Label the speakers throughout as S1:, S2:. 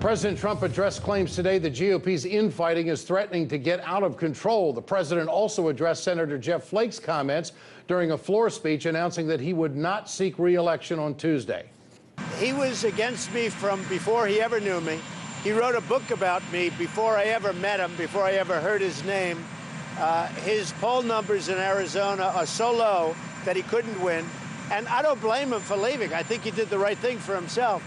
S1: President Trump addressed claims today the GOP's infighting is threatening to get out of control. The president also addressed Senator Jeff Flake's comments during a floor speech announcing that he would not seek re-election on Tuesday.
S2: He was against me from before he ever knew me. He wrote a book about me before I ever met him, before I ever heard his name. His poll numbers in Arizona are so low that he couldn't win. And I don't blame him for leaving. I think he did the right thing for himself.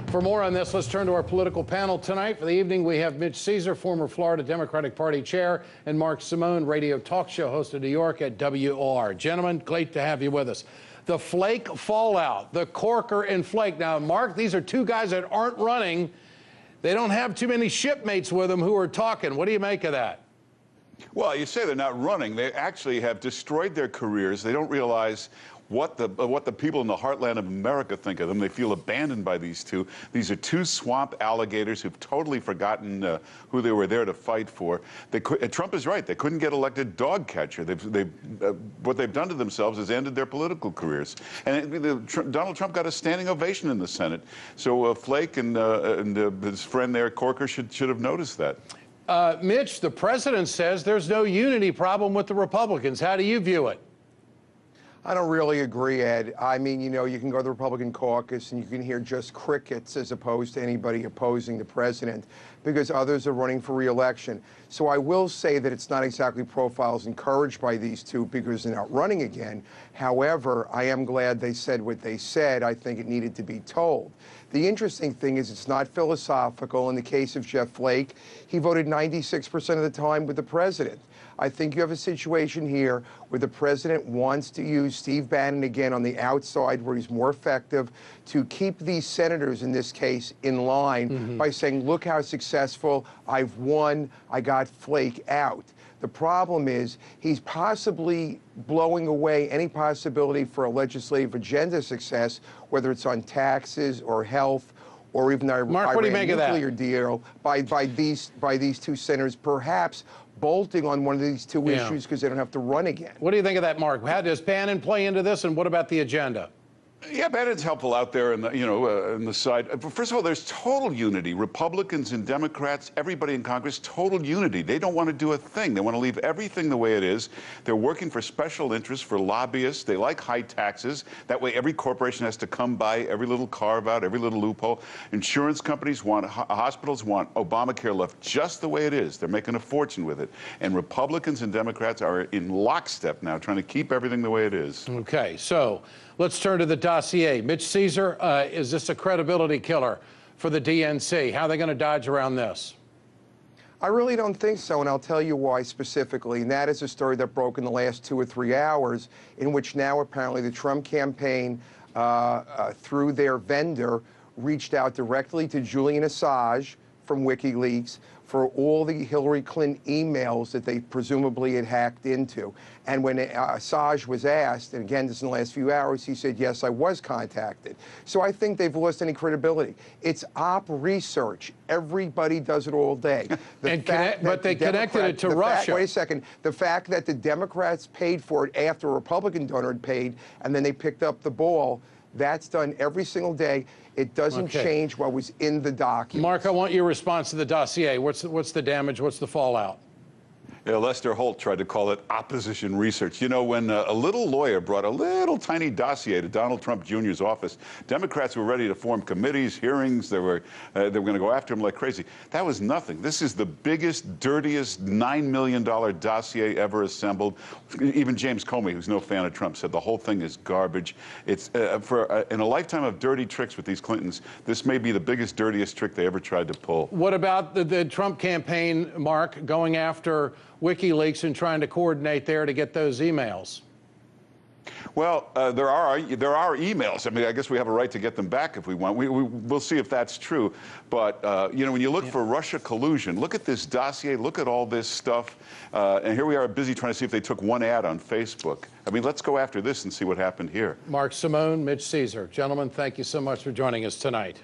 S1: For more on this, let's turn to our political panel tonight. For the evening, we have Mitch Ceasar, former Florida Democratic Party chair, and Mark Simone, radio talk show host of New York at WOR. Gentlemen, great to have you with us. The Flake fallout, the Corker and Flake. Now, Mark, these are two guys that aren't running. They don't have too many shipmates with them who are talking. What do you make of that?
S3: Well, you say they're not running. They actually have destroyed their careers. They don't realize what the people in the heartland of America think of them. They feel abandoned by these two. These are two swamp alligators who've totally forgotten who they were there to fight for. Trump is right. They couldn't get elected dog catcher. What they've done to themselves has ended their political careers. And Donald Trump got a standing ovation in the Senate. So Flake and his friend there, Corker, should have noticed that.
S1: Mitch, the president says there's no unity problem with the Republicans. How do you view it?
S4: I don't really agree, Ed. I mean, you know, you can go to the Republican caucus and you can hear just crickets as opposed to anybody opposing the president because others are running for re-election. So I will say that it's not exactly profiles encouraged by these two because they're not running again. However, I am glad they said what they said. I think it needed to be told. The interesting thing is it's not philosophical. In the case of Jeff Flake, he voted 96% of the time with the president. I think you have a situation here where the president wants to use Steve Bannon again on the outside where he's more effective to keep these senators, in this case, in line by saying, look how successful I've won, I got Flake out. The problem is he's possibly blowing away any possibility for a legislative agenda success, whether it's on taxes or health or even our Iran nuclear deal by these two senators, perhaps bolting on one of these two issues because they don't have to run again.
S1: What do you think of that, Mark? How does Bannon play into this, and what about the agenda?
S3: Yeah, Bannon's helpful out there in the, in the side. First of all, there's total unity. Republicans and Democrats, everybody in Congress, total unity. They don't want to do a thing. They want to leave everything the way it is. They're working for special interests, for lobbyists. They like high taxes. That way, every corporation has to come by every little carve-out, every little loophole. Insurance companies want, hospitals want Obamacare left just the way it is. They're making a fortune with it. And Republicans and Democrats are in lockstep now, trying to keep everything the way it is.
S1: Okay, so let's turn to the dossier. Mitch Ceasar, is this a credibility killer for the DNC? How are they going to dodge around this?
S4: I really don't think so, and I'll tell you why specifically. And that is a story that broke in the last 2 or 3 hours, in which now apparently the Trump campaign, through their vendor, reached out directly to Julian Assange from WikiLeaks for all the Hillary Clinton emails that they presumably had hacked into. And when Assange was asked, and again, this is in the last few hours, he said, yes, I was contacted. So I think they've lost any credibility. It's op research. Everybody does it all day.
S1: But they connected it to Russia.
S4: Wait a second. The fact that the Democrats paid for it after a Republican donor had paid, and then they picked up the ball, that's done every single day. It doesn't change what was in the document.
S1: Mark, I want your response to the dossier. What's the damage? What's the fallout?
S3: Yeah, Lester Holt tried to call it opposition research. You know, when a little lawyer brought a little tiny dossier to Donald Trump Jr.'s office, Democrats were ready to form committees, hearings. They were going to go after him like crazy. That was nothing. This is the biggest, dirtiest $9 million dossier ever assembled. Even James Comey, who's no fan of Trump, said the whole thing is garbage. It's in a lifetime of dirty tricks with these Clintons, this may be the biggest, dirtiest trick they ever tried to pull.
S1: What about the Trump campaign, Mark, going after WikiLeaks and trying to coordinate there to get those emails?
S3: Well, there are emails. I mean, I guess we have a right to get them back if we want. We'll see if that's true. But, you know, when you look for Russia collusion, look at this dossier, look at all this stuff. And here we are busy trying to see if they took one ad on Facebook. I mean, let's go after this and see what happened here.
S1: Mark Simone, Mitch Ceasar. Gentlemen, thank you so much for joining us tonight.